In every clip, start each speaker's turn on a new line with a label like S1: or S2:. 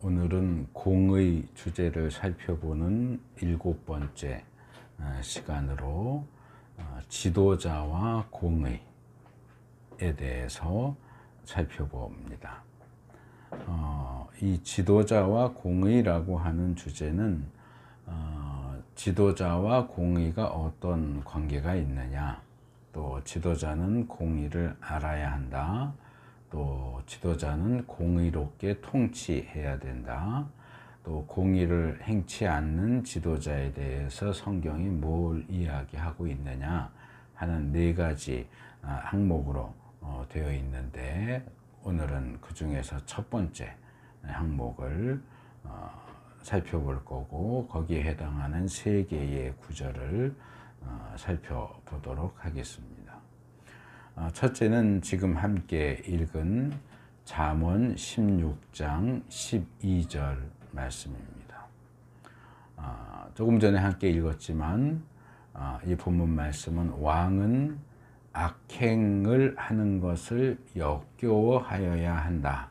S1: 오늘은 공의 주제를 살펴보는 7번째 시간으로 지도자와 공의에 대해서 살펴봅니다. 이 지도자와 공의라고 하는 주제는 지도자와 공의가 어떤 관계가 있느냐, 또 지도자는 공의를 알아야 한다, 또 지도자는 공의롭게 통치해야 된다, 또 공의를 행치 않는 지도자에 대해서 성경이 뭘 이야기하고 있느냐 하는 4가지 항목으로 되어 있는데, 오늘은 그 중에서 첫 번째 항목을 살펴볼 거고, 거기에 해당하는 3개의 구절을 살펴보도록 하겠습니다. 첫째는 지금 함께 읽은 잠언 16장 12절 말씀입니다. 조금 전에 함께 읽었지만 이 본문 말씀은 왕은 악행을 하는 것을 역겨워하여야 한다.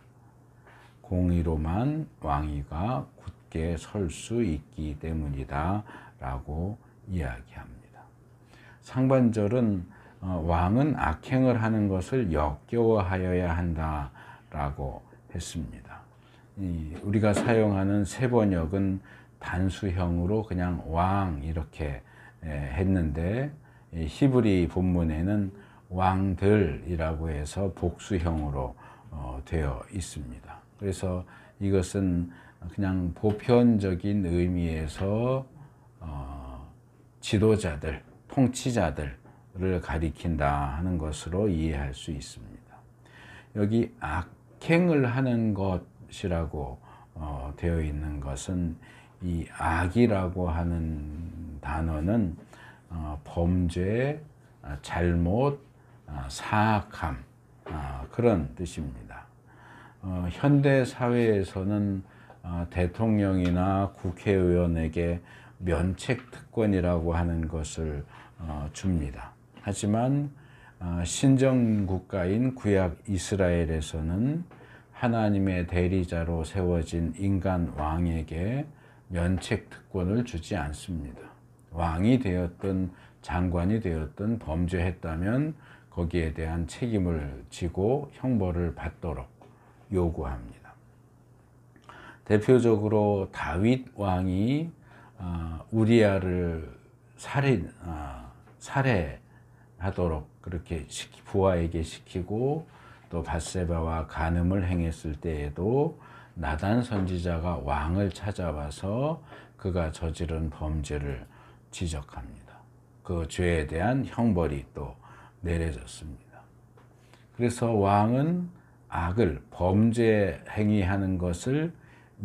S1: 공의로만 왕위가 굳게 설 수 있기 때문이다 라고 이야기합니다. 상반절은 왕은 악행을 하는 것을 역겨워하여야 한다 라고 했습니다. 우리가 사용하는 세번역은 단수형으로 그냥 왕 이렇게 했는데, 히브리 본문에는 왕들이라고 해서 복수형으로 되어 있습니다. 그래서 이것은 그냥 보편적인 의미에서 지도자들, 통치자들을 가리킨다 하는 것으로 이해할 수 있습니다. 여기 악행을 하는 것이라고 되어 있는 것은, 이 악이라고 하는 단어는 범죄, 잘못, 사악함, 그런 뜻입니다. 현대 사회에서는 대통령이나 국회의원에게 면책특권이라고 하는 것을 줍니다. 하지만 신정국가인 구약 이스라엘에서는 하나님의 대리자로 세워진 인간 왕에게 면책특권을 주지 않습니다. 왕이 되었든 장관이 되었든 범죄했다면 거기에 대한 책임을 지고 형벌을 받도록 요구합니다. 대표적으로 다윗 왕이 우리아를 살해하도록 그렇게 부하에게 시키고, 또 밧세바와 간음을 행했을 때에도 나단 선지자가 왕을 찾아와서 그가 저지른 범죄를 지적합니다. 그 죄에 대한 형벌이 또 내려졌습니다. 그래서 왕은 악을, 범죄 행위하는 것을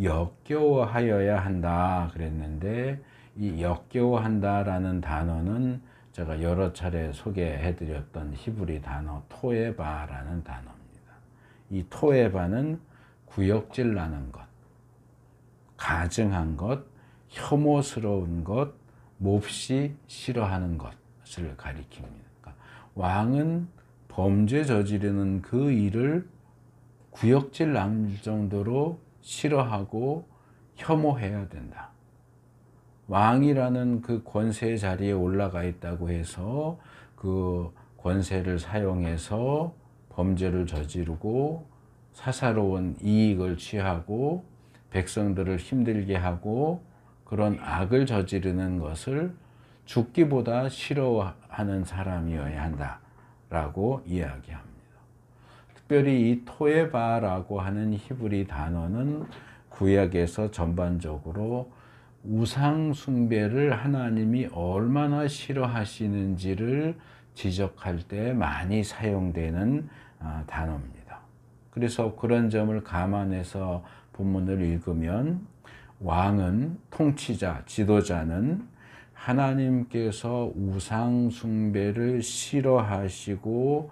S1: 역겨워하여야 한다 그랬는데, 이 역겨워한다라는 단어는 제가 여러 차례 소개해드렸던 히브리 단어 토에바라는 단어입니다. 이 토에바는 구역질 나는 것, 가증한 것, 혐오스러운 것, 몹시 싫어하는 것을 가리킵니다. 그러니까 왕은 범죄 저지르는 그 일을 구역질 날 정도로 싫어하고 혐오해야 된다. 왕이라는 그 권세의 자리에 올라가 있다고 해서 그 권세를 사용해서 범죄를 저지르고 사사로운 이익을 취하고 백성들을 힘들게 하고 그런 악을 저지르는 것을 죽기보다 싫어하는 사람이어야 한다라고 이야기합니다. 특별히 이 토에바라고 하는 히브리 단어는 구약에서 전반적으로 우상 숭배를 하나님이 얼마나 싫어하시는지를 지적할 때 많이 사용되는 단어입니다. 그래서 그런 점을 감안해서 본문을 읽으면, 왕은, 통치자, 지도자는 하나님께서 우상 숭배를 싫어하시고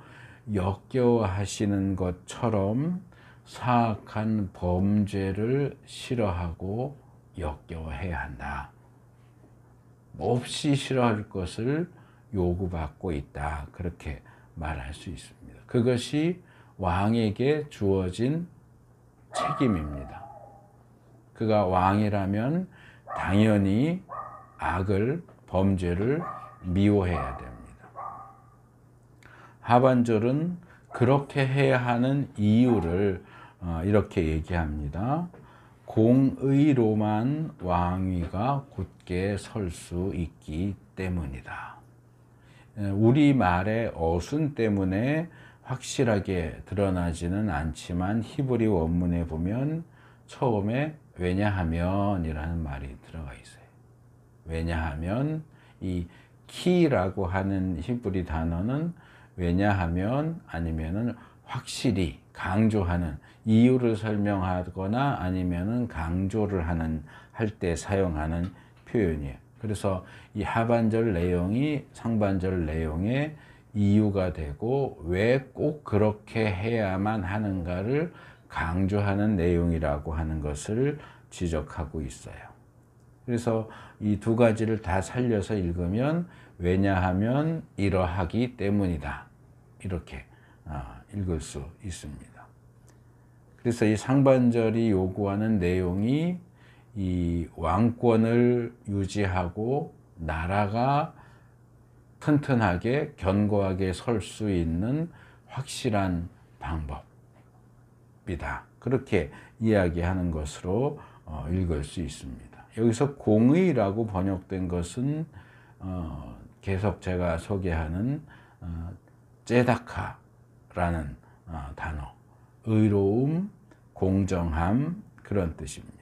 S1: 역겨워하시는 것처럼 사악한 범죄를 싫어하고 역겨워해야 한다. 몹시 싫어할 것을 요구받고 있다. 그렇게 말할 수 있습니다. 그것이 왕에게 주어진 책임입니다. 그가 왕이라면 당연히 악을, 범죄를 미워해야 됩니다. 하반절은 그렇게 해야 하는 이유를 이렇게 얘기합니다. 공의로만 왕위가 굳게 설 수 있기 때문이다. 우리말의 어순 때문에 확실하게 드러나지는 않지만 히브리 원문에 보면 처음에 왜냐하면 이라는 말이 들어가 있어요. 왜냐하면 이 키라고 하는 히브리 단어는 왜냐하면 아니면은 확실히 강조하는 이유를 설명하거나 아니면은 강조를 하는 할 때 사용하는 표현이에요. 그래서 이 하반절 내용이 상반절 내용의 이유가 되고 왜 꼭 그렇게 해야만 하는가를 강조하는 내용이라고 하는 것을 지적하고 있어요. 그래서 이 두 가지를 다 살려서 읽으면 왜냐하면 이러하기 때문이다. 이렇게 읽을 수 있습니다. 그래서 이 상반절이 요구하는 내용이 이 왕권을 유지하고 나라가 튼튼하게 견고하게 설 수 있는 확실한 방법이다. 그렇게 이야기하는 것으로 읽을 수 있습니다. 여기서 공의라고 번역된 것은 계속 제가 소개하는 ጼ다카라는 단어, 의로움, 공정함 그런 뜻입니다.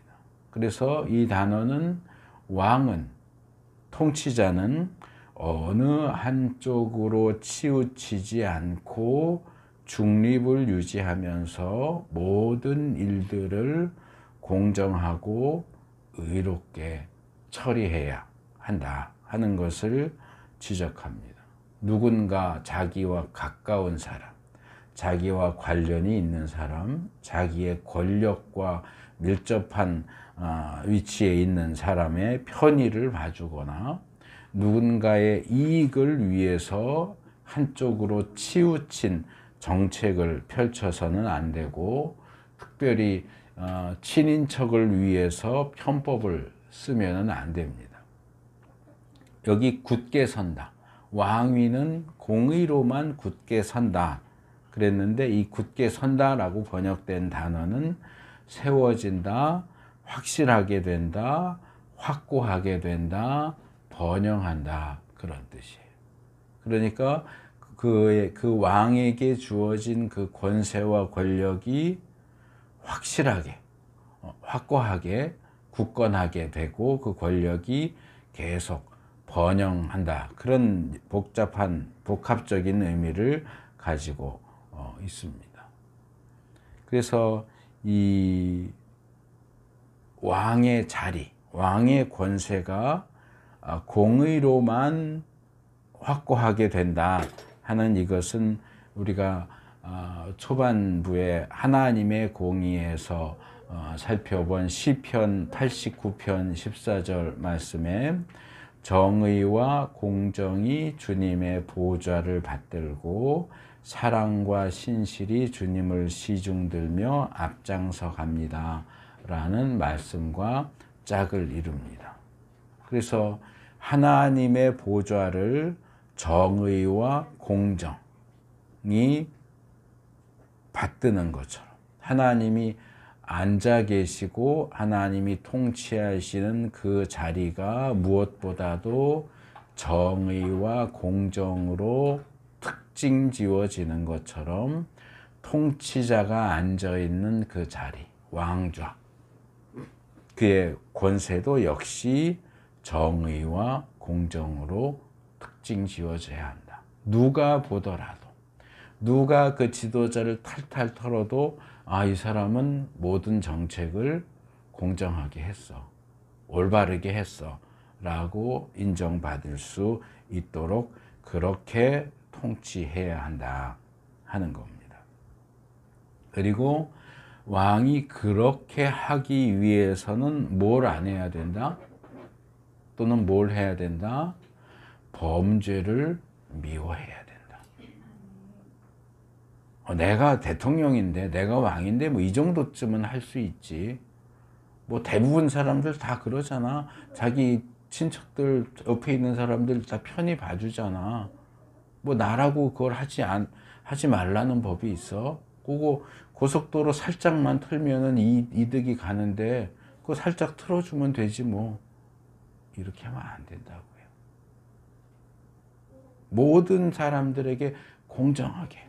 S1: 그래서 이 단어는 왕은, 통치자는 어느 한쪽으로 치우치지 않고 중립을 유지하면서 모든 일들을 공정하고 의롭게 처리해야 한다 하는 것을 지적합니다. 누군가 자기와 가까운 사람, 자기와 관련이 있는 사람, 자기의 권력과 밀접한 위치에 있는 사람의 편의를 봐주거나 누군가의 이익을 위해서 한쪽으로 치우친 정책을 펼쳐서는 안 되고 특별히 친인척을 위해서 편법을 쓰면 안 됩니다. 여기 굳게 선다. 왕위는 공의로만 굳게 선다. 그랬는데 이 굳게 선다라고 번역된 단어는 세워진다, 확실하게 된다, 확고하게 된다, 번영한다 그런 뜻이에요. 그러니까 그 왕에게 주어진 그 권세와 권력이 확실하게, 확고하게, 굳건하게 되고 그 권력이 계속 번영한다. 그런 복합적인 의미를 가지고 있습니다. 그래서 이 왕의 자리, 왕의 권세가 공의로만 확고하게 된다 하는 이것은 우리가 초반부에 하나님의 공의에서 살펴본 시편 89편 14절 말씀에 정의와 공정이 주님의 보좌를 받들고 사랑과 신실이 주님을 시중들며 앞장서 갑니다 라는 말씀과 짝을 이룹니다. 그래서 하나님의 보좌를 정의와 공정이 받드는 것처럼 하나님이 앉아 계시고 하나님이 통치하시는 그 자리가 무엇보다도 정의와 공정으로 특징 지어지는 것처럼 통치자가 앉아 있는 그 자리, 왕좌, 그의 권세도 역시 정의와 공정으로 특징 지어져야 한다. 누가 보더라도, 누가 그 지도자를 탈탈 털어도 이 사람은 모든 정책을 공정하게 했어, 올바르게 했어 라고 인정받을 수 있도록 그렇게 통치해야 한다 하는 겁니다. 그리고 왕이 그렇게 하기 위해서는 뭘 안 해야 된다? 또는 뭘 해야 된다? 범죄를 미워해야 된다. 내가 대통령인데, 내가 왕인데 뭐 이 정도쯤은 할 수 있지. 뭐 대부분 사람들 다 그러잖아. 자기 친척들 옆에 있는 사람들 다 편히 봐주잖아. 뭐 나라고 그걸 하지 말라는 법이 있어? 그거 고속도로 살짝만 틀면은 이득이 가는데 그거 살짝 틀어주면 되지 뭐. 이렇게 하면 안 된다고요. 모든 사람들에게 공정하게.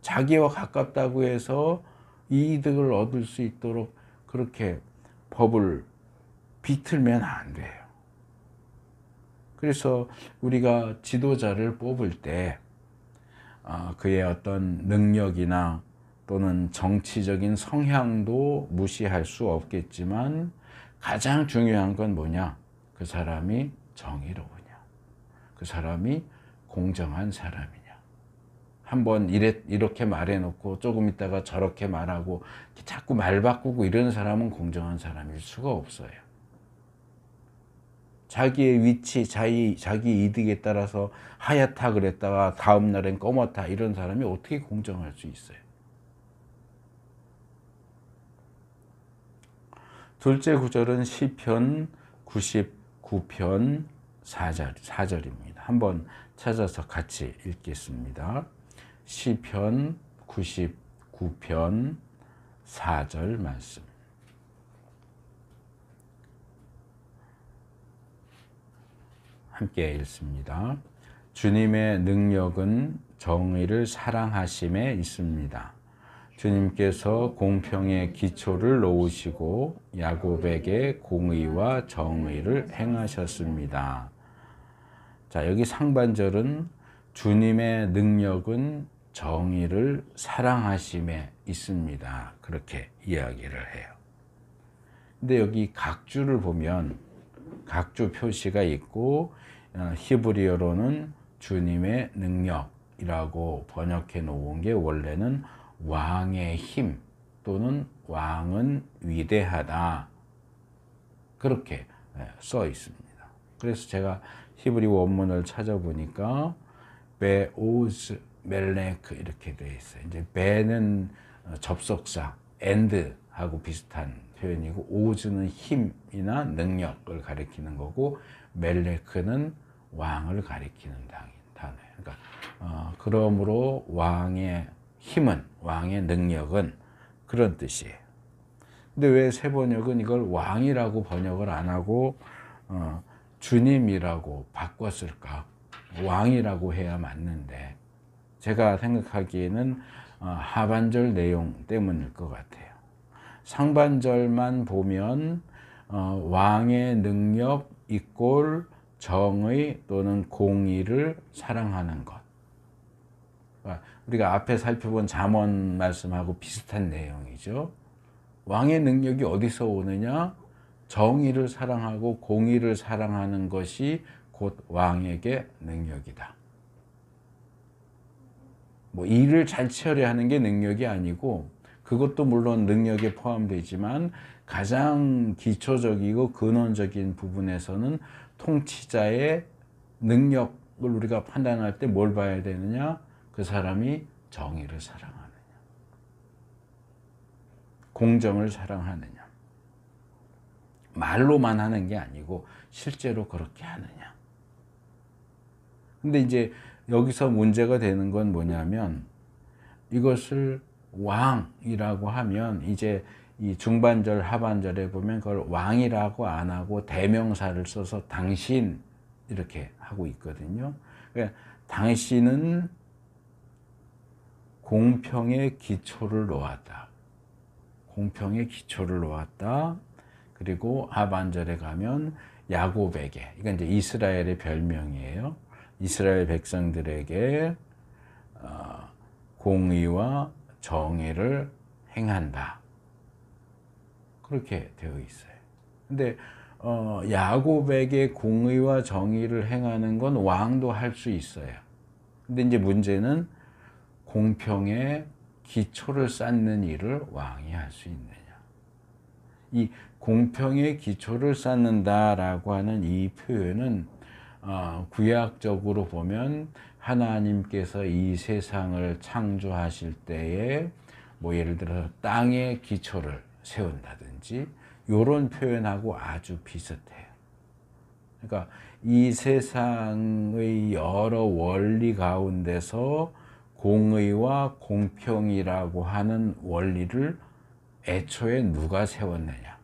S1: 자기와 가깝다고 해서 이득을 얻을 수 있도록 그렇게 법을 비틀면 안 돼요. 그래서 우리가 지도자를 뽑을 때 그의 어떤 능력이나 또는 정치적인 성향도 무시할 수 없겠지만 가장 중요한 건 뭐냐? 그 사람이 정의로우냐? 그 사람이 공정한 사람이냐? 한번 이렇게 말해놓고 조금 있다가 저렇게 말하고 자꾸 말 바꾸고 이런 사람은 공정한 사람일 수가 없어요. 자기의 위치, 자기 이득에 따라서 하얗다 그랬다가 다음 날엔 검었다 이런 사람이 어떻게 공정할 수 있어요? 둘째 구절은 시편 99편 4절입니다. 한번 찾아서 같이 읽겠습니다. 시편 99편 4절 말씀. 함께 읽습니다. 주님의 능력은 정의를 사랑하심에 있습니다. 주님께서 공평의 기초를 놓으시고 야곱에게 공의와 정의를 행하셨습니다. 자, 여기 상반절은 주님의 능력은 정의를 사랑하심에 있습니다. 그렇게 이야기를 해요. 근데 여기 각주를 보면 각주 표시가 있고 히브리어로는 주님의 능력이라고 번역해 놓은 게 원래는 왕의 힘 또는 왕은 위대하다 그렇게 써 있습니다. 그래서 제가 히브리 원문을 찾아보니까 베오즈 멜레크 이렇게 되어 있어요. 이제 베는 접속사 and하고 비슷한 표현이고 오즈는 힘이나 능력을 가리키는 거고 멜레크는 왕을 가리키는 단어예요. 그러니까 그러므로 왕의 힘은 왕의 능력은 그런 뜻이에요. 근데 왜 세번역은 이걸 왕이라고 번역을 안 하고 주님이라고 바꿨을까? 왕이라고 해야 맞는데 제가 생각하기에는 하반절 내용 때문일 것 같아요. 상반절만 보면 왕의 능력 이꼴 정의 또는 공의를 사랑하는 것. 우리가 앞에 살펴본 잠언 말씀하고 비슷한 내용이죠. 왕의 능력이 어디서 오느냐? 정의를 사랑하고 공의를 사랑하는 것이 곧 왕에게 능력이다. 뭐 일을 잘 처리하는 게 능력이 아니고 그것도 물론 능력에 포함되지만 가장 기초적이고 근원적인 부분에서는 통치자의 능력을 우리가 판단할 때 뭘 봐야 되느냐? 그 사람이 정의를 사랑하느냐, 공정을 사랑하느냐, 말로만 하는 게 아니고 실제로 그렇게 하느냐. 근데 이제 여기서 문제가 되는 건 뭐냐면 이것을 왕이라고 하면 이제 이 중반절 하반절에 보면 그걸 왕이라고 안 하고 대명사를 써서 당신 이렇게 하고 있거든요. 그러니까 당신은 공평의 기초를 놓았다. 공평의 기초를 놓았다. 그리고 하반절에 가면 야곱에게, 이건 이제 이스라엘의 별명이에요. 이스라엘 백성들에게 공의와 정의를 행한다. 그렇게 되어 있어요. 근데 야곱에게 공의와 정의를 행하는 건 왕도 할 수 있어요. 근데 이제 문제는 공평의 기초를 쌓는 일을 왕이 할 수 있느냐. 이 공평의 기초를 쌓는다라고 하는 이 표현은 구약적으로 보면 하나님께서 이 세상을 창조하실 때에 뭐 예를 들어서 땅의 기초를 세운다든지 이런 표현하고 아주 비슷해요. 그러니까 이 세상의 여러 원리 가운데서 공의와 공평이라고 하는 원리를 애초에 누가 세웠느냐?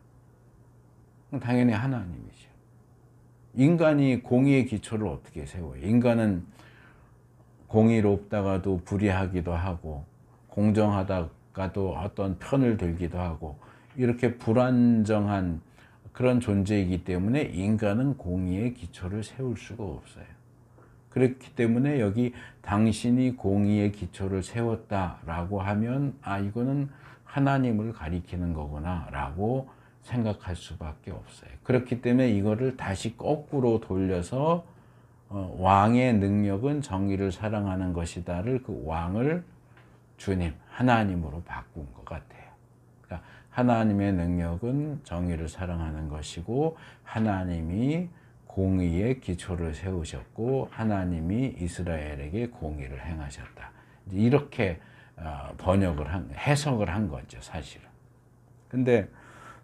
S1: 당연히 하나님이죠. 인간이 공의의 기초를 어떻게 세워요? 인간은 공의롭다가도 불의하기도 하고 공정하다가도 어떤 편을 들기도 하고 이렇게 불안정한 그런 존재이기 때문에 인간은 공의의 기초를 세울 수가 없어요. 그렇기 때문에 여기 당신이 공의의 기초를 세웠다라고 하면 이거는 하나님을 가리키는 거구나 라고 생각할 수밖에 없어요. 그렇기 때문에 이거를 다시 거꾸로 돌려서 왕의 능력은 정의를 사랑하는 것이다를 그 왕을 주님, 하나님으로 바꾼 것 같아요. 그러니까 하나님의 능력은 정의를 사랑하는 것이고 하나님이 공의의 기초를 세우셨고 하나님이 이스라엘에게 공의를 행하셨다. 이렇게 해석을 한 거죠, 사실은. 근데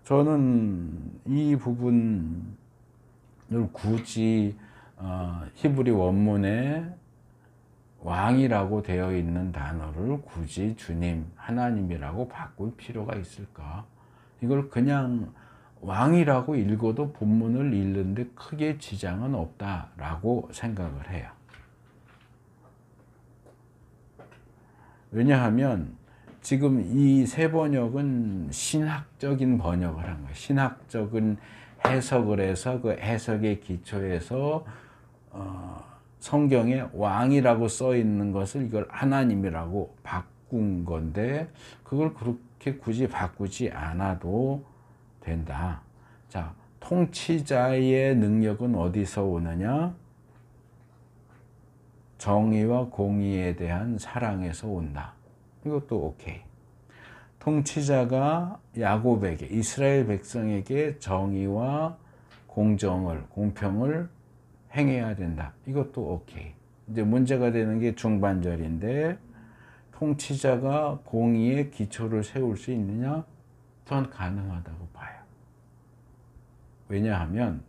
S1: 저는 이 부분을 굳이 히브리 원문에 왕이라고 되어 있는 단어를 굳이 주님, 하나님이라고 바꿀 필요가 있을까? 이걸 그냥 왕이라고 읽어도 본문을 읽는데 크게 지장은 없다라고 생각을 해요. 왜냐하면 지금 이 세 번역은 신학적인 번역을 한 거예요. 신학적인 해석을 해서 그 해석의 기초에서 성경에 왕이라고 써 있는 것을 이걸 하나님이라고 바꾼 건데 그걸 그렇게 굳이 바꾸지 않아도 된다. 자, 통치자의 능력은 어디서 오느냐? 정의와 공의에 대한 사랑에서 온다. 이것도 오케이. 통치자가 야곱에게, 이스라엘 백성에게 정의와 공정을, 공평을 행해야 된다. 이것도 오케이. 이제 문제가 되는 게 중반절인데 통치자가 공의의 기초를 세울 수 있느냐? 그건 가능하다고 봐요. 왜냐하면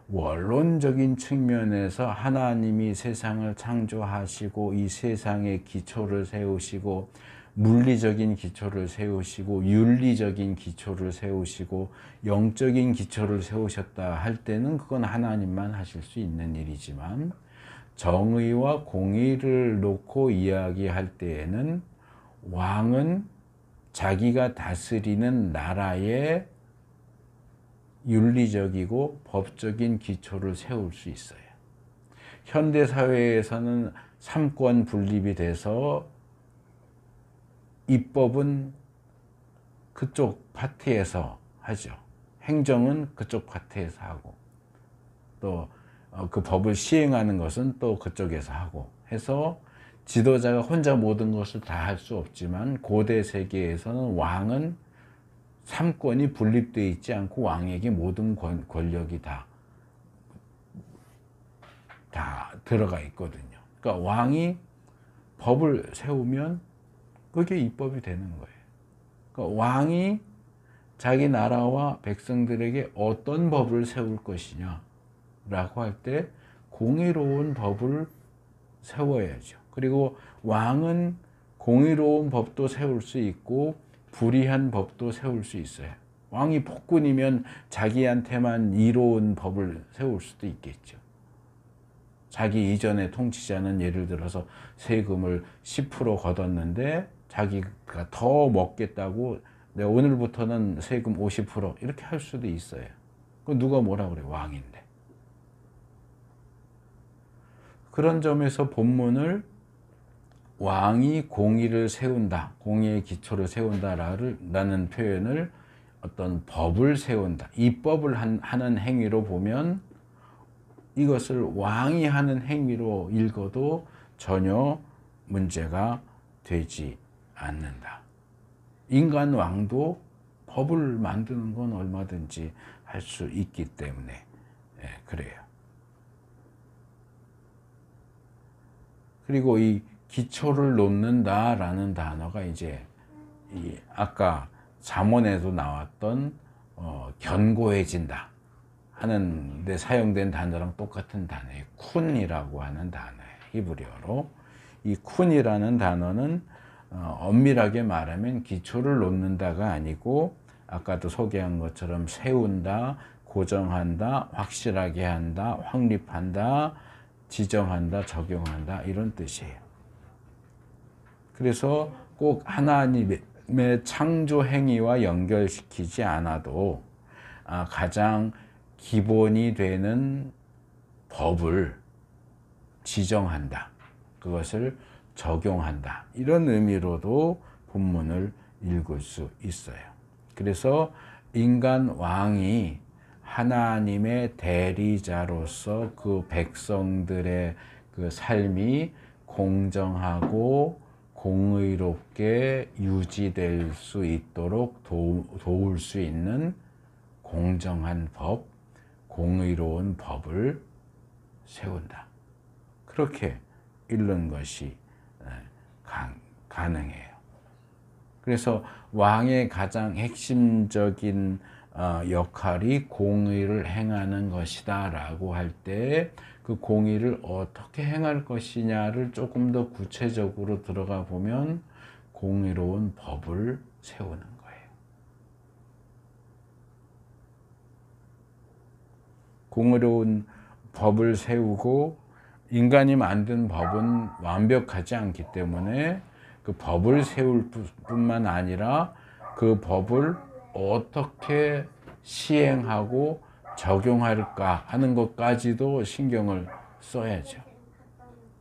S1: 원론적인 측면에서 하나님이 세상을 창조하시고 이 세상의 기초를 세우시고 물리적인 기초를 세우시고 윤리적인 기초를 세우시고 영적인 기초를 세우셨다 할 때는 그건 하나님만 하실 수 있는 일이지만 정의와 공의를 놓고 이야기할 때에는 왕은 자기가 다스리는 나라의 윤리적이고 법적인 기초를 세울 수 있어요. 현대사회에서는 삼권 분립이 돼서 입법은 그쪽 파트에서 하죠. 행정은 그쪽 파트에서 하고 또 그 법을 시행하는 것은 또 그쪽에서 하고 해서 지도자가 혼자 모든 것을 다 할 수 없지만 고대 세계에서는 왕은 삼권이 분립되어 있지 않고 왕에게 모든 권력이 다 들어가 있거든요. 그러니까 왕이 법을 세우면 그게 입법이 되는 거예요. 그러니까 왕이 자기 나라와 백성들에게 어떤 법을 세울 것이냐 라고 할 때 공의로운 법을 세워야죠. 그리고 왕은 공의로운 법도 세울 수 있고 불의한 법도 세울 수 있어요. 왕이 폭군이면 자기한테만 이로운 법을 세울 수도 있겠죠. 자기 이전의 통치자는 예를 들어서 세금을 10% 걷었는데 자기가 더 먹겠다고 내가 오늘부터는 세금 50% 이렇게 할 수도 있어요. 그 누가 뭐라 그래? 왕인데. 그런 점에서 본문을 왕이 공의를 세운다, 공의의 기초를 세운다라는 표현을 어떤 법을 세운다, 입법을 하는 행위로 보면 이것을 왕이 하는 행위로 읽어도 전혀 문제가 되지 않는다. 인간 왕도 법을 만드는 건 얼마든지 할 수 있기 때문에 그래요. 그리고 이 기초를 놓는다라는 단어가 이제 아까 잠언에도 나왔던 견고해진다 하는 데 사용된 단어랑 똑같은 단어예요. 쿤이라고 하는 단어예요. 히브리어로. 이 쿤이라는 단어는 엄밀하게 말하면 기초를 놓는다가 아니고 아까도 소개한 것처럼 세운다, 고정한다, 확실하게 한다, 확립한다, 지정한다, 적용한다 이런 뜻이에요. 그래서 꼭 하나님의 창조 행위와 연결시키지 않아도 가장 기본이 되는 법을 지정한다. 그것을 적용한다. 이런 의미로도 본문을 읽을 수 있어요. 그래서 인간 왕이 하나님의 대리자로서 그 백성들의 그 삶이 공정하고 공의롭게 유지될 수 있도록 도울 수 있는 공정한 법, 공의로운 법을 세운다. 그렇게 읽는 것이 가능해요. 그래서 왕의 가장 핵심적인 역할이 공의를 행하는 것이다 라고 할 때 그 공의를 어떻게 행할 것이냐를 조금 더 구체적으로 들어가 보면 공의로운 법을 세우는 거예요. 공의로운 법을 세우고 인간이 만든 법은 완벽하지 않기 때문에 그 법을 세울 뿐만 아니라 그 법을 어떻게 시행하고 적용할까 하는 것까지도 신경을 써야죠.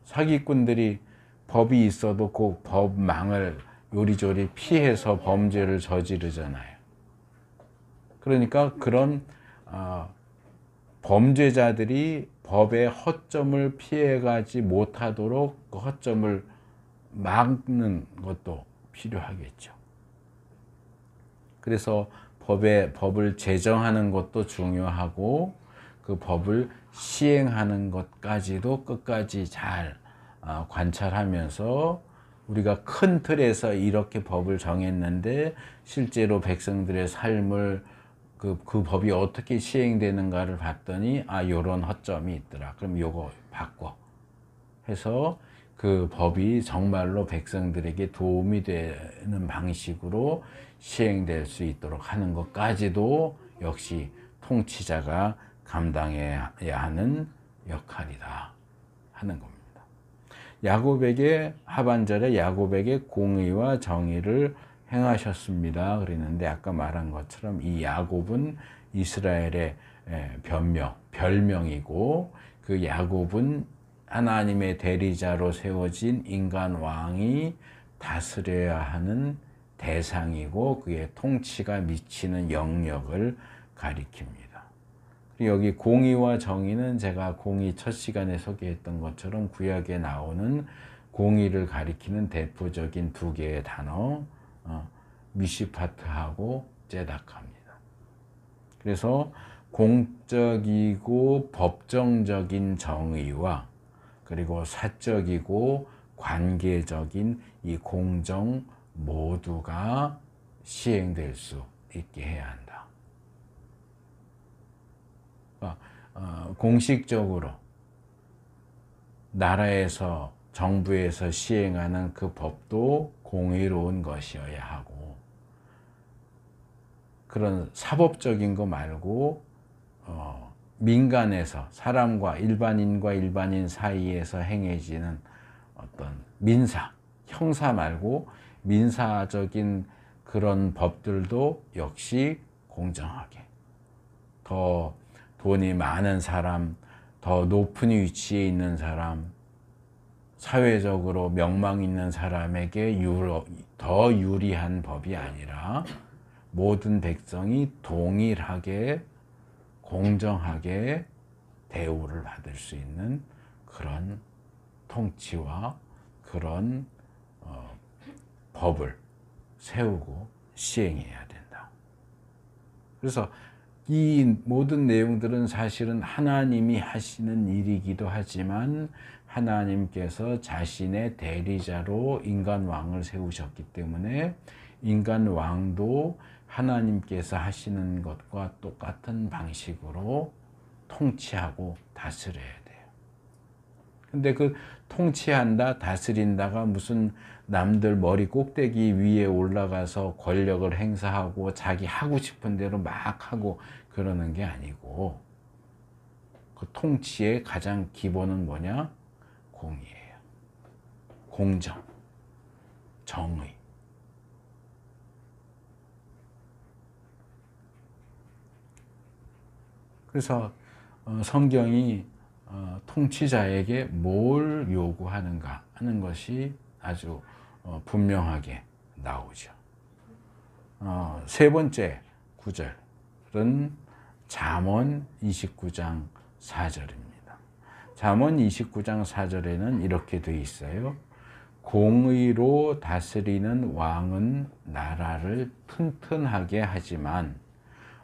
S1: 사기꾼들이 법이 있어도 그 법망을 요리조리 피해서 범죄를 저지르잖아요. 그러니까 그런 범죄자들이 법의 허점을 피해가지 못하도록 그 허점을 막는 것도 필요하겠죠. 그래서 법을 제정하는 것도 중요하고 그 법을 시행하는 것까지도 끝까지 잘 관찰하면서 우리가 큰 틀에서 이렇게 법을 정했는데 실제로 백성들의 삶을 그 법이 어떻게 시행되는가를 봤더니 요런 허점이 있더라. 그럼 요거 바꿔 해서 그 법이 정말로 백성들에게 도움이 되는 방식으로 시행될 수 있도록 하는 것까지도 역시 통치자가 감당해야 하는 역할이다 하는 겁니다. 야곱에게 하반절에 야곱에게 공의와 정의를 행하셨습니다. 그랬는데 아까 말한 것처럼 이 야곱은 이스라엘의 별명이고 그 야곱은 하나님의 대리자로 세워진 인간 왕이 다스려야 하는 대상이고 그의 통치가 미치는 영역을 가리킵니다. 여기 공의와 정의는 제가 공의 첫 시간에 소개했던 것처럼 구약에 나오는 공의를 가리키는 대표적인 두 개의 단어 미시파트하고 제닥합니다. 그래서 공적이고 법정적인 정의와 그리고 사적이고 관계적인 이 공정 모두가 시행될 수 있게 해야 한다. 공식적으로 나라에서 정부에서 시행하는 그 법도 공의로운 것이어야 하고 그런 사법적인 거 말고 민간에서 사람과 일반인 사이에서 행해지는 어떤 민사, 형사 말고 민사적인 그런 법들도 역시 공정하게 더 돈이 많은 사람, 더 높은 위치에 있는 사람, 사회적으로 명망 있는 사람에게 더 유리한 법이 아니라 모든 백성이 동일하게 공정하게 대우를 받을 수 있는 그런 통치와 그런 법을 세우고 시행해야 된다. 그래서 이 모든 내용들은 사실은 하나님이 하시는 일이기도 하지만 하나님께서 자신의 대리자로 인간 왕을 세우셨기 때문에 인간 왕도 하나님께서 하시는 것과 똑같은 방식으로 통치하고 다스려야 돼요. 근데 그 통치한다, 다스린다가 무슨 남들 머리 꼭대기 위에 올라가서 권력을 행사하고 자기 하고 싶은 대로 막 하고 그러는 게 아니고, 그 통치의 가장 기본은 뭐냐? 공의예요. 공정, 정의. 그래서 성경이 통치자에게 뭘 요구하는가 하는 것이 아주 분명하게 나오죠. 세 번째 구절은 잠언 29장 4절입니다. 잠언 29장 4절에는 이렇게 돼 있어요. 공의로 다스리는 왕은 나라를 튼튼하게 하지만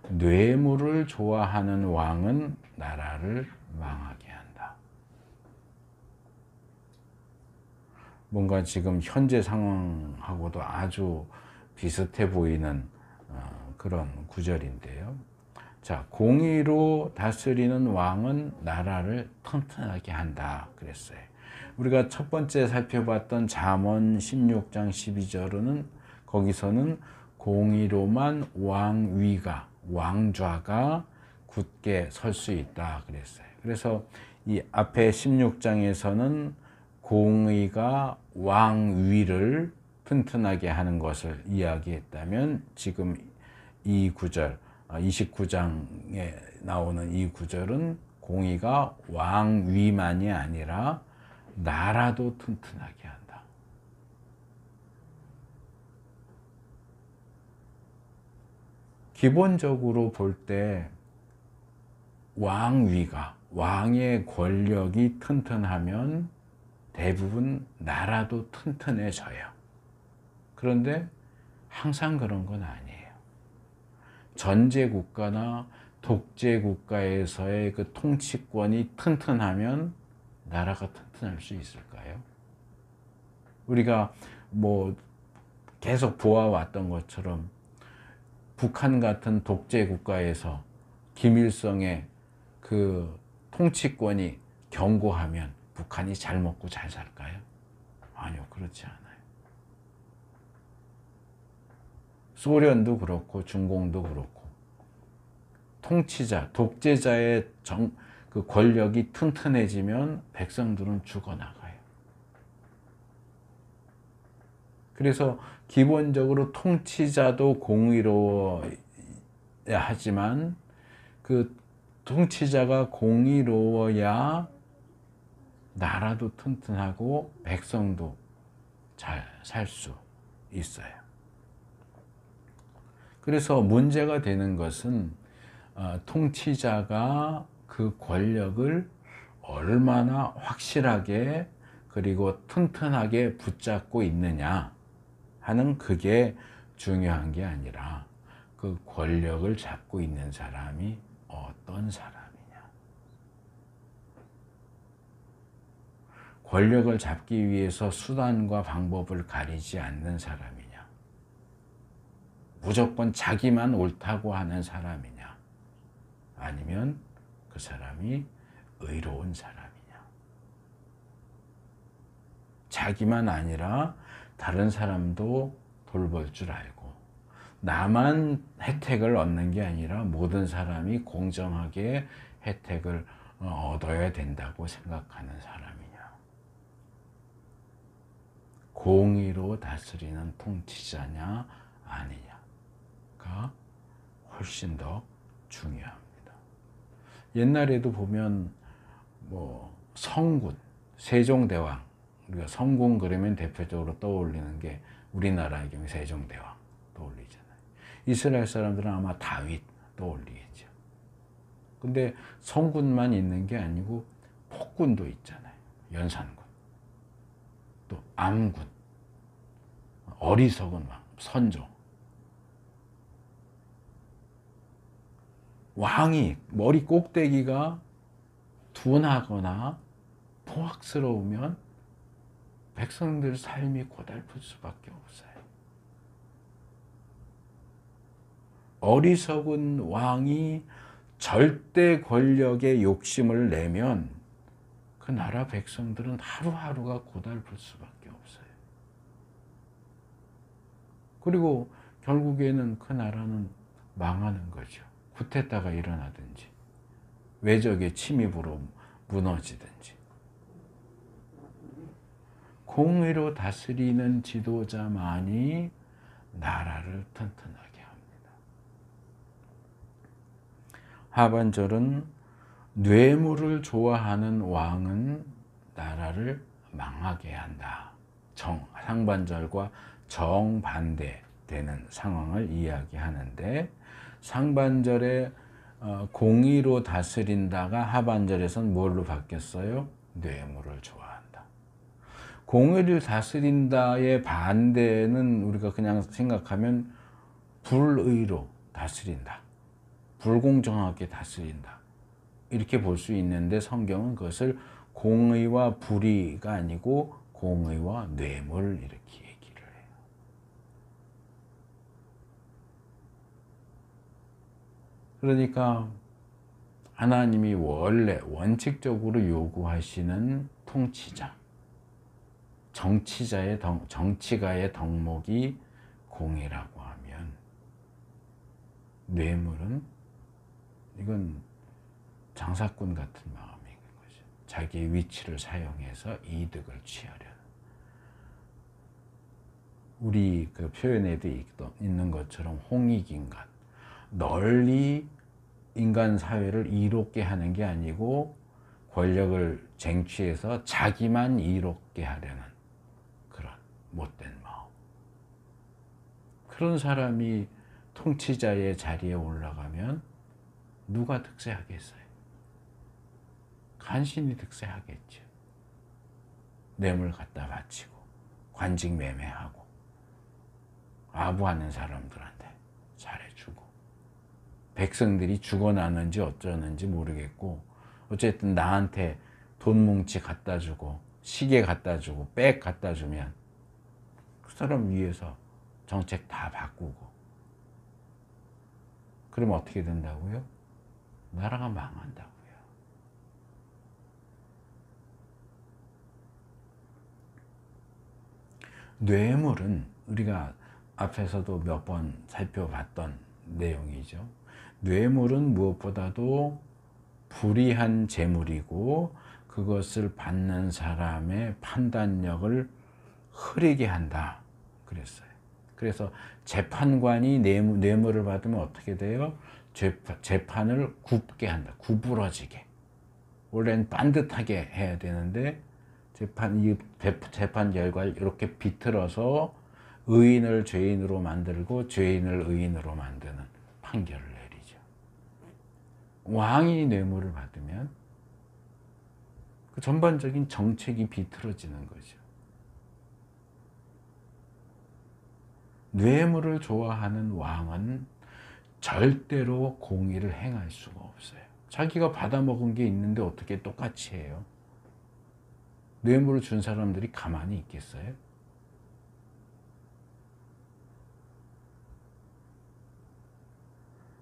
S1: 뇌물을 좋아하는 왕은 나라를 망하게 한다. 뭔가 지금 현재 상황하고도 아주 비슷해 보이는 그런 구절인데요. 자, 공의로 다스리는 왕은 나라를 튼튼하게 한다 그랬어요. 우리가 첫 번째 살펴봤던 잠언 16장 12절은 거기서는 공의로만 왕위가, 왕좌가 굳게 설 수 있다 그랬어요. 그래서 이 앞에 16장에서는 공의가 왕위를 튼튼하게 하는 것을 이야기했다면, 지금 이 구절, 29장에 나오는 이 구절은 공의가 왕위만이 아니라 나라도 튼튼하게 한다. 기본적으로 볼 때 왕위가, 왕의 권력이 튼튼하면 대부분 나라도 튼튼해져요. 그런데 항상 그런 건 아니에요. 전제국가나 독재국가에서의 그 통치권이 튼튼하면 나라가 튼튼할 수 있을까요? 우리가 뭐 계속 보아왔던 것처럼 북한 같은 독재국가에서 김일성의 그 통치권이 견고하면 북한이 잘 먹고 잘 살까요? 아니요, 그렇지 않아요. 소련도 그렇고 중공도 그렇고 통치자, 독재자의 그 권력이 튼튼해지면 백성들은 죽어나가요. 그래서 기본적으로 통치자도 공의로워야 하지만 그 통치자가 공의로워야 나라도 튼튼하고 백성도 잘 살 수 있어요. 그래서 문제가 되는 것은 통치자가 그 권력을 얼마나 확실하게 그리고 튼튼하게 붙잡고 있느냐 하는, 그게 중요한 게 아니라 그 권력을 잡고 있는 사람이 어떤 사람이냐. 권력을 잡기 위해서 수단과 방법을 가리지 않는 사람이냐. 무조건 자기만 옳다고 하는 사람이냐. 아니면 그 사람이 의로운 사람이냐. 자기만 아니라 다른 사람도 돌볼 줄 알고, 나만 혜택을 얻는 게 아니라 모든 사람이 공정하게 혜택을 얻어야 된다고 생각하는 사람이냐. 공의로 다스리는 통치자냐 아니냐가 훨씬 더 중요합니다. 옛날에도 보면 뭐 성군, 세종대왕, 우리가 성군 그러면 대표적으로 떠올리는 게 우리나라의 경우 세종대왕 떠올리잖아요. 이스라엘 사람들은 아마 다윗 떠올리겠죠. 근데 성군만 있는 게 아니고 폭군도 있잖아요. 연산군, 또 암군, 어리석은 왕, 선조. 왕이 머리 꼭대기가 둔하거나 포악스러우면 백성들 삶이 고달플 수밖에 없어요. 어리석은 왕이 절대 권력의 욕심을 내면 그 나라 백성들은 하루하루가 고달플 수밖에 없어요. 그리고 결국에는 그 나라는 망하는 거죠. 쿠데타가 일어나든지 외적의 침입으로 무너지든지. 공의로 다스리는 지도자만이 나라를 튼튼하게 합니다. 하반절은 뇌물을 좋아하는 왕은 나라를 망하게 한다. 상반절과 정반대되는 상황을 이야기하는데, 상반절에 공의로 다스린다가 하반절에선 뭘로 바뀌었어요? 뇌물을 좋아한다. 공의를 다스린다의 반대는 우리가 그냥 생각하면 불의로 다스린다, 불공정하게 다스린다, 이렇게 볼 수 있는데, 성경은 그것을 공의와 불의가 아니고 공의와 뇌물 이렇게 얘기를 해요. 그러니까 하나님이 원래 원칙적으로 요구하시는 통치자, 정치가의 덕목이 공의라고 하면, 뇌물은 이건 장사꾼 같은 마음인 거죠. 자기의 위치를 사용해서 이득을 취하려는. 우리 그 표현에도 있는 것처럼 홍익인간, 널리 인간 사회를 이롭게 하는 게 아니고 권력을 쟁취해서 자기만 이롭게 하려는 그런 못된 마음. 그런 사람이 통치자의 자리에 올라가면 누가 득세하겠어요? 간신히 득세하겠죠. 뇌물 갖다 바치고 관직 매매하고 아부하는 사람들한테 잘해주고, 백성들이 죽어나는지 어쩌는지 모르겠고 어쨌든 나한테 돈 뭉치 갖다 주고 시계 갖다 주고 백 갖다 주면 그 사람 위해서 정책 다 바꾸고, 그러면 어떻게 된다고요? 나라가 망한다고요. 뇌물은 우리가 앞에서도 몇 번 살펴봤던 내용이죠. 뇌물은 무엇보다도 불이한 재물이고 그것을 받는 사람의 판단력을 흐리게 한다 그랬어요. 그래서 재판관이 뇌물을 받으면 어떻게 돼요? 재판을 굽게 한다. 구부러지게. 원래는 반듯하게 해야 되는데 재판 결과를 이렇게 비틀어서 의인을 죄인으로 만들고 죄인을 의인으로 만드는 판결을 내리죠. 왕이 뇌물을 받으면 그 전반적인 정책이 비틀어지는 거죠. 뇌물을 좋아하는 왕은 절대로 공의를 행할 수가 없어요. 자기가 받아먹은 게 있는데 어떻게 똑같이 해요? 뇌물을 준 사람들이 가만히 있겠어요?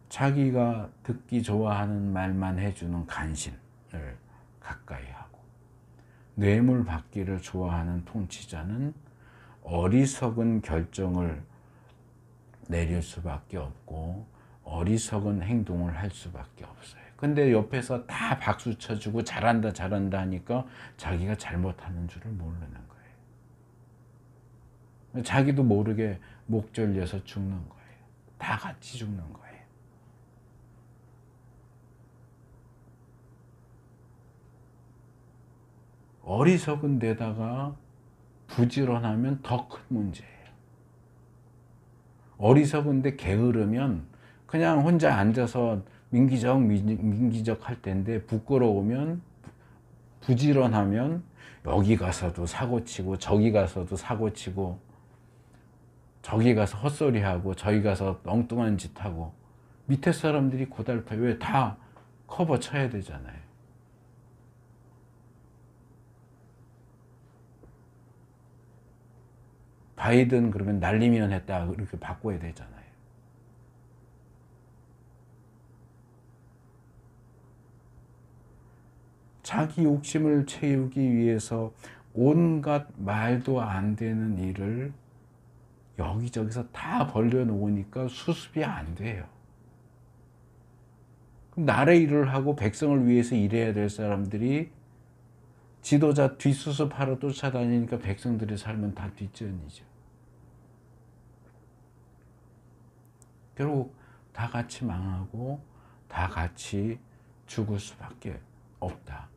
S1: 자기가 듣기 좋아하는 말만 해주는 간신을 가까이 하고, 뇌물 받기를 좋아하는 통치자는 어리석은 결정을 내릴 수밖에 없고 어리석은 행동을 할 수밖에 없어요. 근데 옆에서 다 박수 쳐주고 잘한다 잘한다 하니까 자기가 잘못하는 줄을 모르는 거예요. 자기도 모르게 목 졸려서 죽는 거예요. 다 같이 죽는 거예요. 어리석은 데다가 부지런하면 더 큰 문제예요. 어리석은데 게으르면 그냥 혼자 앉아서 민기적 할 텐데, 부끄러우면, 부지런하면 여기 가서도 사고치고 저기 가서도 사고치고 저기 가서 헛소리하고 저기 가서 엉뚱한 짓 하고, 밑에 사람들이 고달파요. 왜? 다 커버 쳐야 되잖아요. 바이든 그러면 날리면 했다 이렇게 바꿔야 되잖아요. 자기 욕심을 채우기 위해서 온갖 말도 안 되는 일을 여기저기서 다 벌려놓으니까 수습이 안 돼요. 그럼 나라의 일을 하고 백성을 위해서 일해야 될 사람들이 지도자 뒷수습하러 쫓아다니니까 백성들의 삶은 다 뒷전이죠. 결국 다 같이 망하고 다 같이 죽을 수밖에 없다.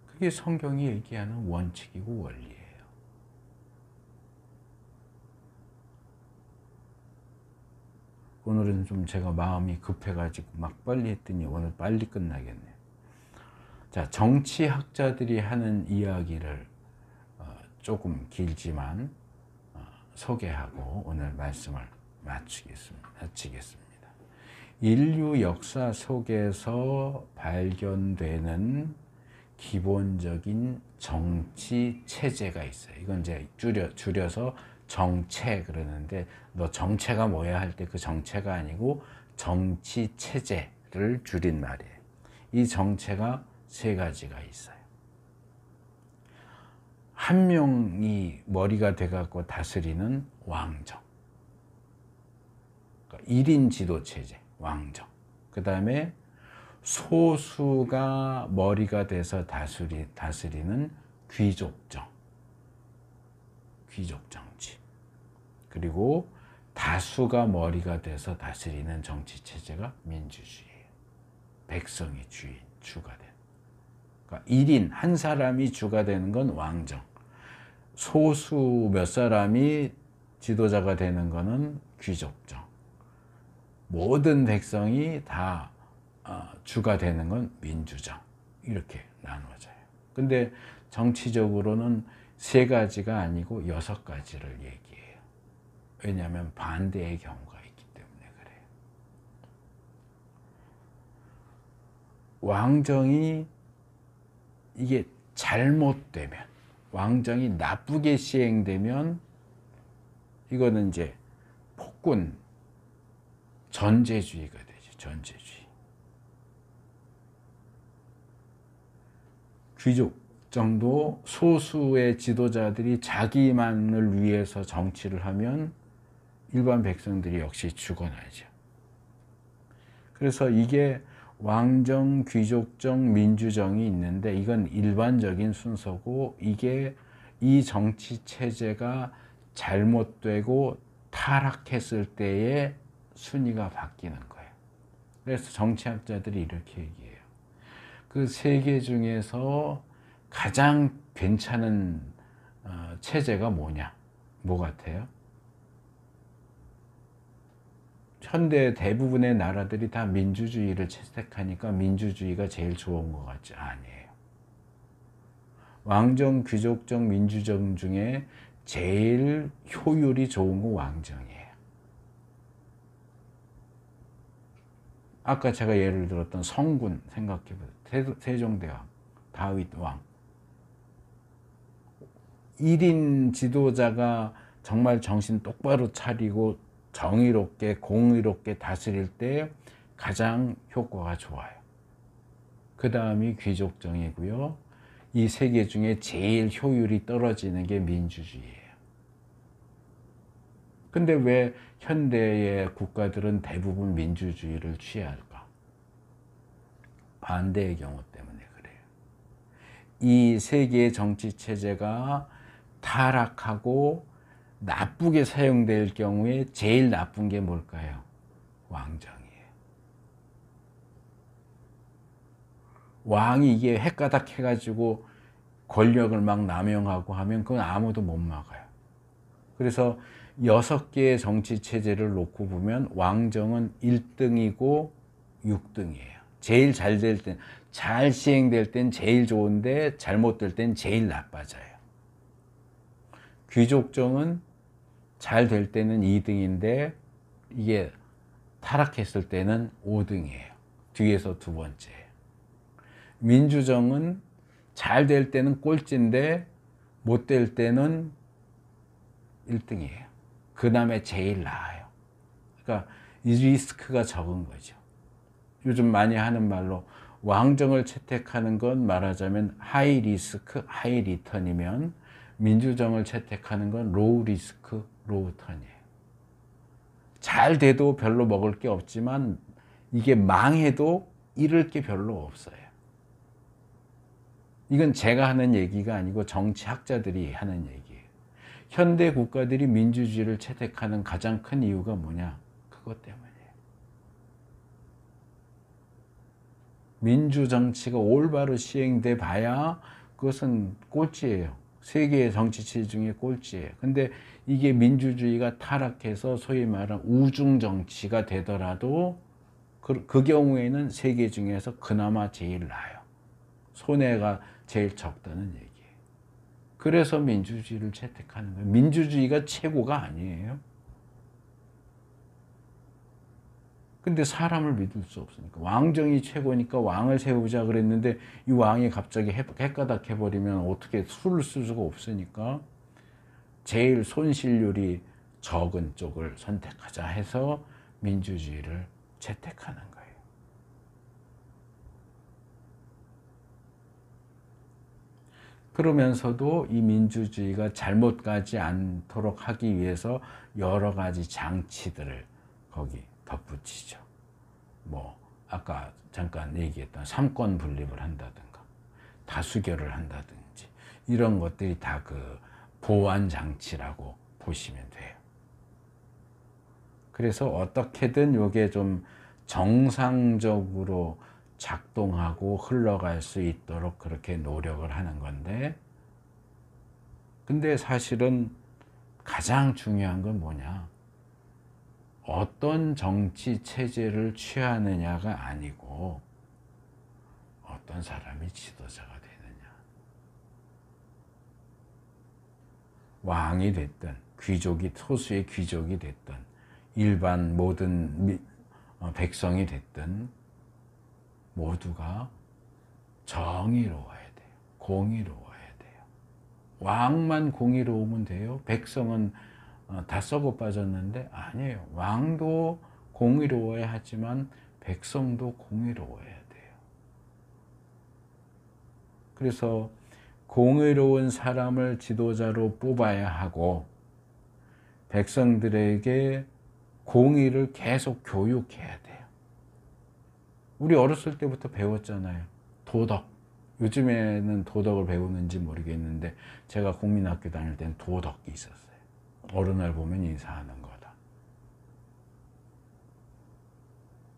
S1: 그게 성경이 얘기하는 원칙이고 원리예요. 오늘은 좀 제가 마음이 급해가지고 막 빨리 했더니 오늘 빨리 끝나겠네요. 자, 정치학자들이 하는 이야기를 조금 길지만 소개하고 오늘 말씀을 마치겠습니다. 인류 역사 속에서 발견되는 기본적인 정치 체제가 있어요. 이건 이제 줄여서 정체 그러는데, 너 정체가 뭐야 할 때 그 정체가 아니고 정치 체제를 줄인 말이에요. 이 정체가 세 가지가 있어요. 한 명이 머리가 돼갖고 다스리는 왕정, 그러니까 1인 지도 체제, 왕정. 그 다음에 소수가 머리가 돼서 다스리는 귀족정, 귀족정치. 그리고 다수가 머리가 돼서 다스리는 정치 체제가 민주주의예요. 백성이 주가 되는. 그러니까 1인 한 사람이 주가 되는 건 왕정, 소수 몇 사람이 지도자가 되는 거는 귀족정, 모든 백성이 다 주가 되는 건 민주정. 이렇게 나눠져요. 근데 정치적으로는 세 가지가 아니고 6가지를 얘기해요. 왜냐하면 반대의 경우가 있기 때문에 그래요. 왕정이 이게 잘못되면, 왕정이 나쁘게 시행되면 이거는 이제 폭군, 전제주의가 되죠. 전제주의. 귀족정도 소수의 지도자들이 자기만을 위해서 정치를 하면 일반 백성들이 역시 죽어나죠. 그래서 이게 왕정, 귀족정, 민주정이 있는데 이건 일반적인 순서고, 이게 이 정치 체제가 잘못되고 타락했을 때의 순위가 바뀌는 거예요. 그래서 정치학자들이 이렇게 얘기해요. 그 세 개 중에서 가장 괜찮은 체제가 뭐냐? 뭐 같아요? 현대 대부분의 나라들이 다 민주주의를 채택하니까 민주주의가 제일 좋은 것 같지? 아니에요. 왕정, 귀족정, 민주정 중에 제일 효율이 좋은 건 왕정이에요. 아까 제가 예를 들었던 성군 생각해보세요. 세종대왕, 다윗왕. 1인 지도자가 정말 정신 똑바로 차리고 정의롭게 공의롭게 다스릴 때 가장 효과가 좋아요. 그 다음이 귀족정이고요. 이 세 개 중에 제일 효율이 떨어지는 게 민주주의예요. 근데 왜 현대의 국가들은 대부분 민주주의를 취할까? 반대의 경우 때문에 그래요. 이 세 개의 정치 체제가 타락하고 나쁘게 사용될 경우에 제일 나쁜 게 뭘까요? 왕정이에요. 왕이 이게 헷가닥 해가지고 권력을 막 남용하고 하면 그건 아무도 못 막아요. 그래서 6개의 정치 체제를 놓고 보면 왕정은 1등이고 6등이에요. 제일 잘 될 땐, 잘 시행될 땐 제일 좋은데 잘못될 땐 제일 나빠져요. 귀족정은 잘 될 때는 2등인데 이게 타락했을 때는 5등이에요. 뒤에서 두 번째예요. 민주정은 잘 될 때는 꼴찌인데 못 될 때는 1등이에요. 그 다음에 제일 나아요. 그러니까 이 리스크가 적은 거죠. 요즘 많이 하는 말로 왕정을 채택하는 건 말하자면 하이 리스크, 하이 리턴이면 민주정을 채택하는 건 로우 리스크, 로우 턴이에요. 잘 돼도 별로 먹을 게 없지만 이게 망해도 잃을 게 별로 없어요. 이건 제가 하는 얘기가 아니고 정치학자들이 하는 얘기예요. 현대 국가들이 민주주의를 채택하는 가장 큰 이유가 뭐냐? 그것 때문이에요. 민주정치가 올바로 시행돼 봐야 그것은 꼴찌예요. 세계의 정치체 중에 꼴찌예요. 근데 이게 민주주의가 타락해서 소위 말하는 우중정치가 되더라도 그 경우에는 세계 중에서 그나마 제일 나아요. 손해가 제일 적다는 얘기예요. 그래서 민주주의를 채택하는 거예요. 민주주의가 최고가 아니에요. 근데 사람을 믿을 수 없으니까 왕정이 최고니까 왕을 세우자 그랬는데 이 왕이 갑자기 헷가닥해버리면 어떻게 수를 쓸 수가 없으니까 제일 손실률이 적은 쪽을 선택하자 해서 민주주의를 채택하는 거예요. 그러면서도 이 민주주의가 잘못 가지 않도록 하기 위해서 여러 가지 장치들을 거기 덧붙이죠. 뭐 아까 잠깐 얘기했던 삼권 분립을 한다든가 다수결을 한다든지 이런 것들이 다 그 보완 장치라고 보시면 돼요. 그래서 어떻게든 이게 좀 정상적으로 작동하고 흘러갈 수 있도록 그렇게 노력을 하는 건데, 근데 사실은 가장 중요한 건 뭐냐? 어떤 정치 체제를 취하느냐가 아니고 어떤 사람이 지도자가 되느냐. 왕이 됐든 귀족이 소수의 귀족이 됐든 일반 모든 백성이 됐든 모두가 정의로워야 돼요. 공의로워야 돼요. 왕만 공의로우면 돼요? 백성은 다 썩어 빠졌는데 아니에요. 왕도 공의로워야 하지만 백성도 공의로워야 돼요. 그래서 공의로운 사람을 지도자로 뽑아야 하고 백성들에게 공의를 계속 교육해야 돼요. 우리 어렸을 때부터 배웠잖아요. 도덕. 요즘에는 도덕을 배우는지 모르겠는데 제가 국민학교 다닐 땐 도덕이 있었어요. 어른을 보면 인사하는 거다.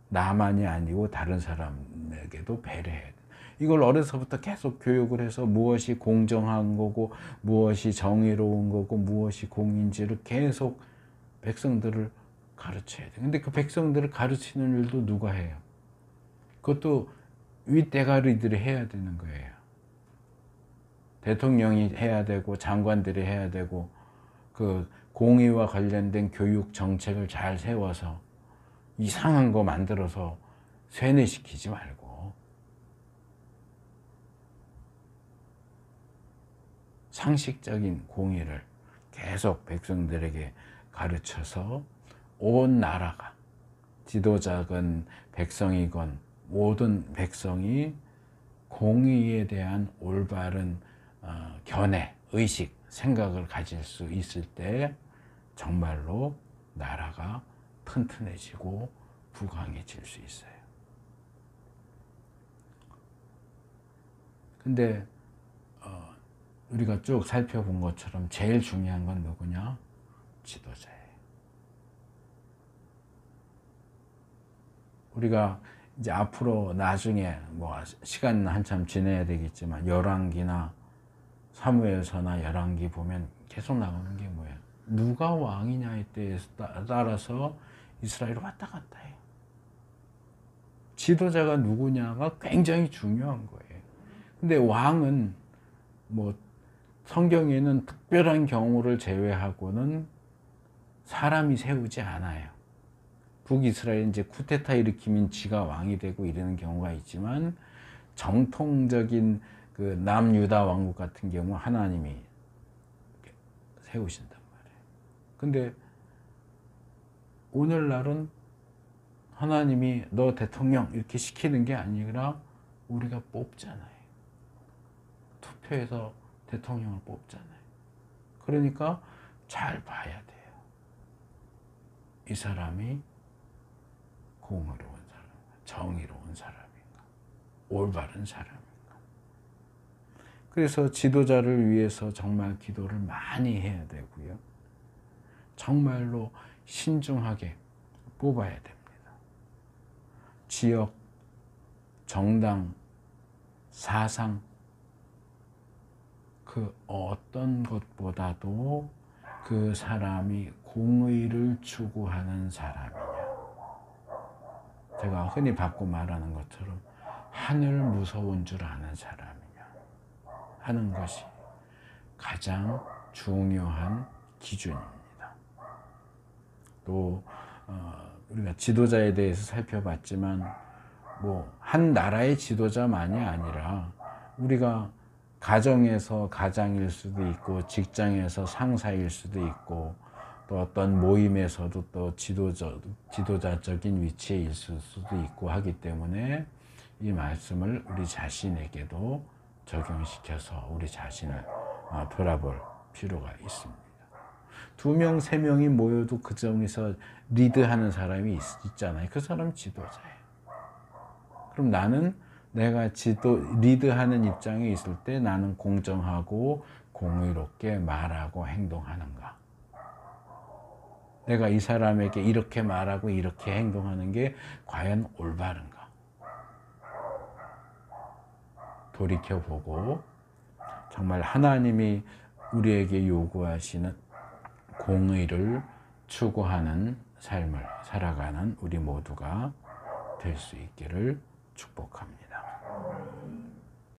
S1: 나만이 아니고 다른 사람에게도 배려해야 돼. 이걸 어려서부터 계속 교육을 해서 무엇이 공정한 거고 무엇이 정의로운 거고 무엇이 공인지를 계속 백성들을 가르쳐야 돼. 근데 그 백성들을 가르치는 일도 누가 해요? 그것도 윗대가리들이 해야 되는 거예요. 대통령이 해야 되고 장관들이 해야 되고 그 공의와 관련된 교육 정책을 잘 세워서 이상한 거 만들어서 쇠뇌시키지 말고 상식적인 공의를 계속 백성들에게 가르쳐서 온 나라가 지도자건 백성이건 모든 백성이 공의에 대한 올바른 견해, 의식, 생각을 가질 수 있을 때 정말로 나라가 튼튼해지고 부강해질 수 있어요. 근데 우리가 쭉 살펴본 것처럼 제일 중요한 건 누구냐? 지도자예요. 우리가 이제 앞으로 나중에 뭐 시간 한참 지내야 되겠지만 열왕기나 사무엘서나 열왕기 보면 계속 나오는 게 뭐예요? 누가 왕이냐에 따라서 이스라엘을 왔다 갔다 해요. 지도자가 누구냐가 굉장히 중요한 거예요. 근데 왕은 뭐 성경에는 특별한 경우를 제외하고는 사람이 세우지 않아요. 북이스라엘 이제 쿠데타 일으키면 지가 왕이 되고 이러는 경우가 있지만 정통적인 그 남유다 왕국 같은 경우 하나님이 세우신단 말이에요. 근데 오늘날은 하나님이 너 대통령 이렇게 시키는 게 아니라 우리가 뽑잖아요. 투표해서 대통령을 뽑잖아요. 그러니까 잘 봐야 돼요. 이 사람이 공의로운 사람인가, 정의로운 사람인가, 올바른 사람인가. 그래서 지도자를 위해서 정말 기도를 많이 해야 되고요. 정말로 신중하게 뽑아야 됩니다. 지역, 정당, 사상, 그 어떤 것보다도 그 사람이 공의를 추구하는 사람이냐. 제가 흔히 받고 말하는 것처럼 하늘 무서운 줄 아는 사람이냐 하는 것이 가장 중요한 기준입니다. 또 우리가 지도자에 대해서 살펴봤지만 한 나라의 지도자만이 아니라 우리가 가정에서 가장일 수도 있고 직장에서 상사일 수도 있고 또 어떤 모임에서도 또 지도자적인 위치에 있을 수도 있고 하기 때문에 이 말씀을 우리 자신에게도 적용시켜서 우리 자신을 돌아볼 필요가 있습니다. 2명, 3명이 모여도 그 점에서 리드하는 사람이 있잖아요. 그 사람 지도자예요. 그럼 나는 내가 리드하는 입장에 있을 때 나는 공정하고 공의롭게 말하고 행동하는가? 내가 이 사람에게 이렇게 말하고 이렇게 행동하는 게 과연 올바른가? 돌이켜보고 정말 하나님이 우리에게 요구하시는 공의를 추구하는 삶을 살아가는 우리 모두가 될 수 있기를 축복합니다.